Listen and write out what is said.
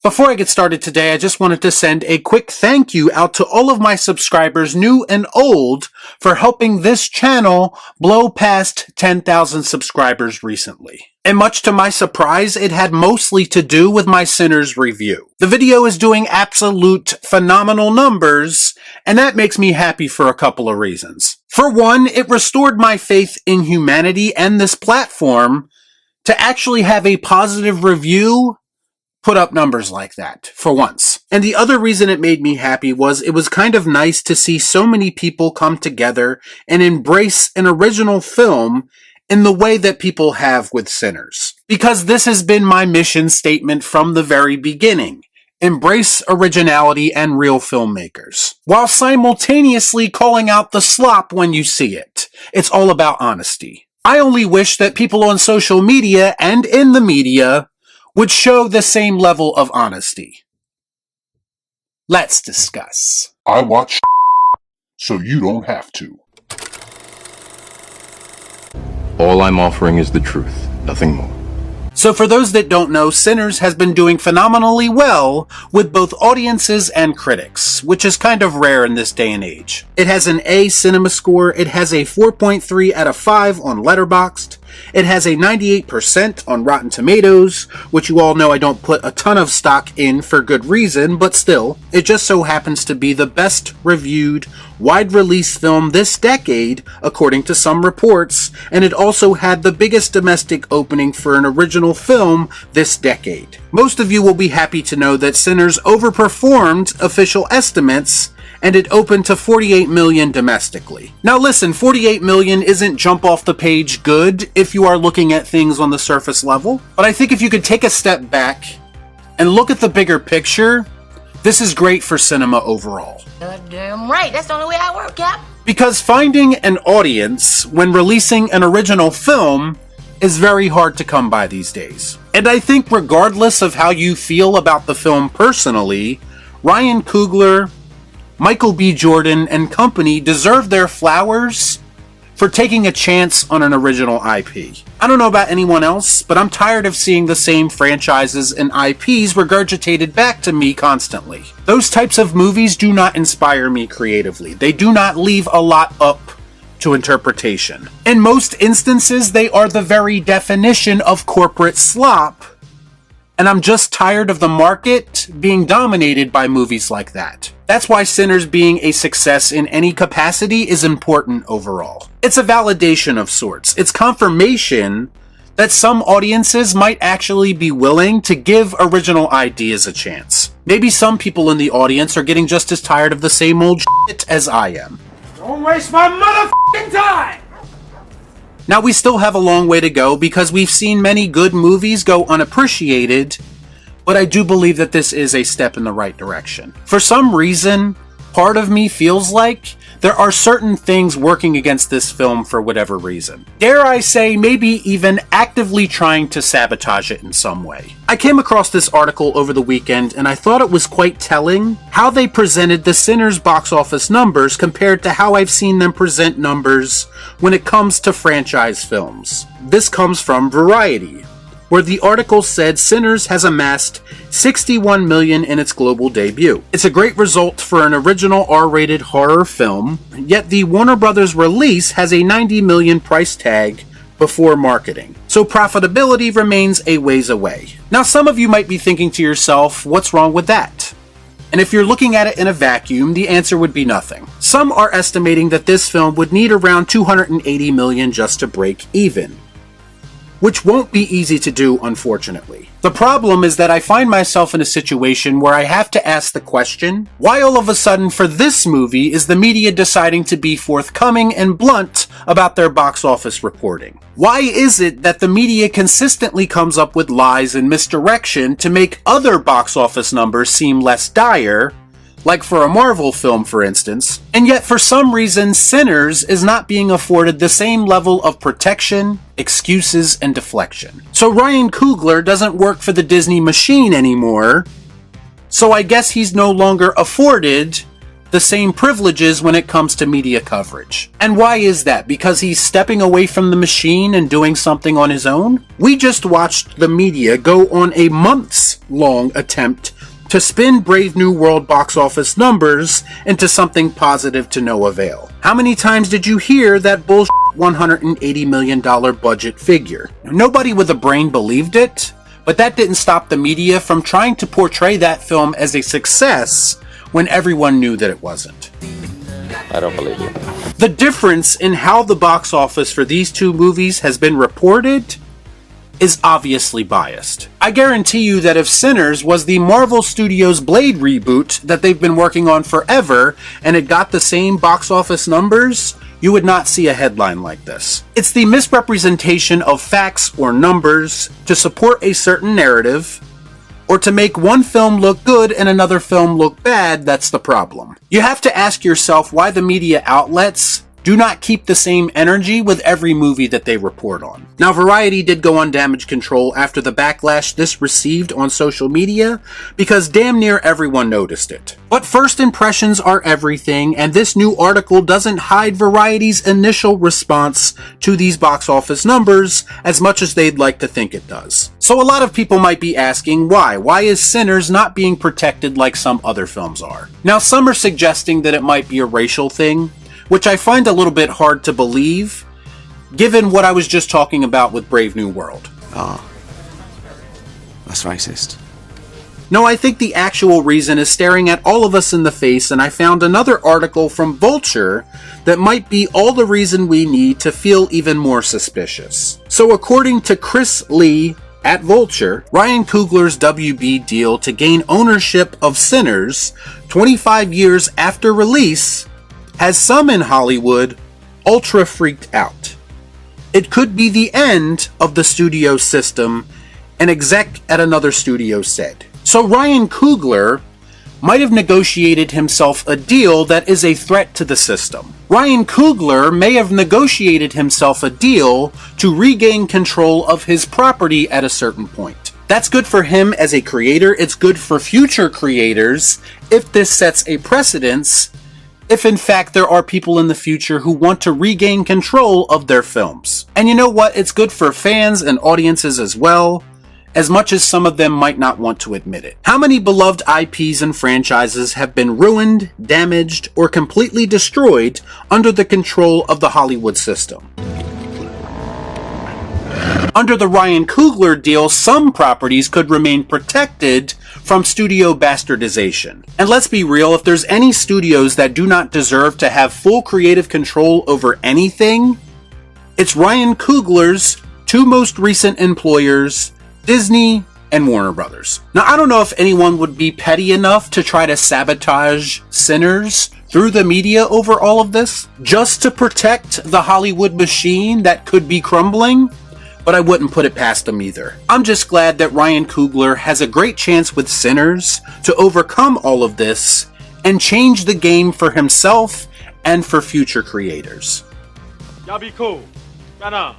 Before I get started today, I just wanted to send a quick thank you out to all of my subscribers, new and old, for helping this channel blow past 10,000 subscribers recently. And much to my surprise, it had mostly to do with my Sinners review. The video is doing absolute phenomenal numbers, and that makes me happy for a couple of reasons. For one, it restored my faith in humanity and this platform to actually have a positive review put up numbers like that, for once. And the other reason it made me happy was it was kind of nice to see so many people come together and embrace an original film in the way that people have with Sinners. Because this has been my mission statement from the very beginning. Embrace originality and real filmmakers, while simultaneously calling out the slop when you see it. It's all about honesty. I only wish that people on social media and in the media would show the same level of honesty. Let's discuss. I watch so you don't have to. All I'm offering is the truth, nothing more. So for those that don't know, Sinners has been doing phenomenally well with both audiences and critics, which is kind of rare in this day and age. It has an A cinema score, it has a 4.3 out of 5 on Letterboxd, it has a 98% on Rotten Tomatoes, which you all know I don't put a ton of stock in for good reason, but still, it just so happens to be the best reviewed wide release film this decade, according to some reports, and it also had the biggest domestic opening for an original film this decade. Most of you will be happy to know that Sinners overperformed official estimates, and it opened to 48 million domestically. Now listen, 48 million isn't jump off the page good if you are looking at things on the surface level, but I think if you could take a step back and look at the bigger picture, this is great for cinema overall. Damn right, that's the only way I work, Cap. Because finding an audience when releasing an original film is very hard to come by these days. And I think regardless of how you feel about the film personally, Ryan Coogler, Michael B. Jordan, and company deserve their flowers for taking a chance on an original IP. I don't know about anyone else, but I'm tired of seeing the same franchises and IPs regurgitated back to me constantly. Those types of movies do not inspire me creatively. They do not leave a lot up to interpretation. In most instances, they are the very definition of corporate slop, and I'm just tired of the market being dominated by movies like that. That's why Sinners being a success in any capacity is important overall. It's a validation of sorts. It's confirmation that some audiences might actually be willing to give original ideas a chance. Maybe some people in the audience are getting just as tired of the same old shit as I am. Don't waste my motherfucking time! Now, we still have a long way to go because we've seen many good movies go unappreciated, but I do believe that this is a step in the right direction. For some reason, part of me feels like there are certain things working against this film for whatever reason. Dare I say, maybe even actively trying to sabotage it in some way. I came across this article over the weekend and I thought it was quite telling how they presented the Sinners box office numbers compared to how I've seen them present numbers when it comes to franchise films. This comes from Variety, where the article said Sinners has amassed 61 million in its global debut. It's a great result for an original R-rated horror film, yet the Warner Brothers release has a 90 million price tag before marketing. So profitability remains a ways away. Now some of you might be thinking to yourself, what's wrong with that? And if you're looking at it in a vacuum, the answer would be nothing. Some are estimating that this film would need around 280 million just to break even, which won't be easy to do, unfortunately. The problem is that I find myself in a situation where I have to ask the question, why all of a sudden for this movie is the media deciding to be forthcoming and blunt about their box office reporting? Why is it that the media consistently comes up with lies and misdirection to make other box office numbers seem less dire, like for a Marvel film, for instance, and yet for some reason Sinners is not being afforded the same level of protection, excuses, and deflection. So Ryan Coogler doesn't work for the Disney machine anymore, so I guess he's no longer afforded the same privileges when it comes to media coverage. And why is that? Because he's stepping away from the machine and doing something on his own? We just watched the media go on a months-long attempt to spin Brave New World box office numbers into something positive to no avail. How many times did you hear that bullshit $180 million budget figure? Nobody with a brain believed it, but that didn't stop the media from trying to portray that film as a success when everyone knew that it wasn't. I don't believe you. The difference in how the box office for these two movies has been reported is obviously biased. I guarantee you that if Sinners was the Marvel Studios Blade reboot that they've been working on forever and it got the same box office numbers, you would not see a headline like this. It's the misrepresentation of facts or numbers to support a certain narrative, or to make one film look good and another film look bad that's the problem. You have to ask yourself why the media outlets do not keep the same energy with every movie that they report on. Now, Variety did go on damage control after the backlash this received on social media, because damn near everyone noticed it. But first impressions are everything, and this new article doesn't hide Variety's initial response to these box office numbers as much as they'd like to think it does. So a lot of people might be asking why. Why is Sinners not being protected like some other films are? Now, some are suggesting that it might be a racial thing, which I find a little bit hard to believe, given what I was just talking about with Brave New World. That's racist. No, I think the actual reason is staring at all of us in the face, and I found another article from Vulture that might be all the reason we need to feel even more suspicious. So according to Chris Lee at Vulture, Ryan Coogler's WB deal to gain ownership of Sinners 25 years after release has some in Hollywood ultra freaked out. It could be the end of the studio system, an exec at another studio said. So Ryan Coogler might have negotiated himself a deal that is a threat to the system. Ryan Coogler may have negotiated himself a deal to regain control of his property at a certain point. That's good for him as a creator. It's good for future creators if this sets a precedence, if in fact there are people in the future who want to regain control of their films. And you know what? It's good for fans and audiences as well, as much as some of them might not want to admit it. How many beloved IPs and franchises have been ruined, damaged, or completely destroyed under the control of the Hollywood system? Under the Ryan Coogler deal, some properties could remain protected from studio bastardization. And let's be real, if there's any studios that do not deserve to have full creative control over anything, it's Ryan Coogler's two most recent employers, Disney and Warner Brothers. Now, I don't know if anyone would be petty enough to try to sabotage Sinners through the media over all of this, just to protect the Hollywood machine that could be crumbling, but I wouldn't put it past them either. I'm just glad that Ryan Coogler has a great chance with Sinners to overcome all of this and change the game for himself and for future creators. Y'all be cool. Shut up.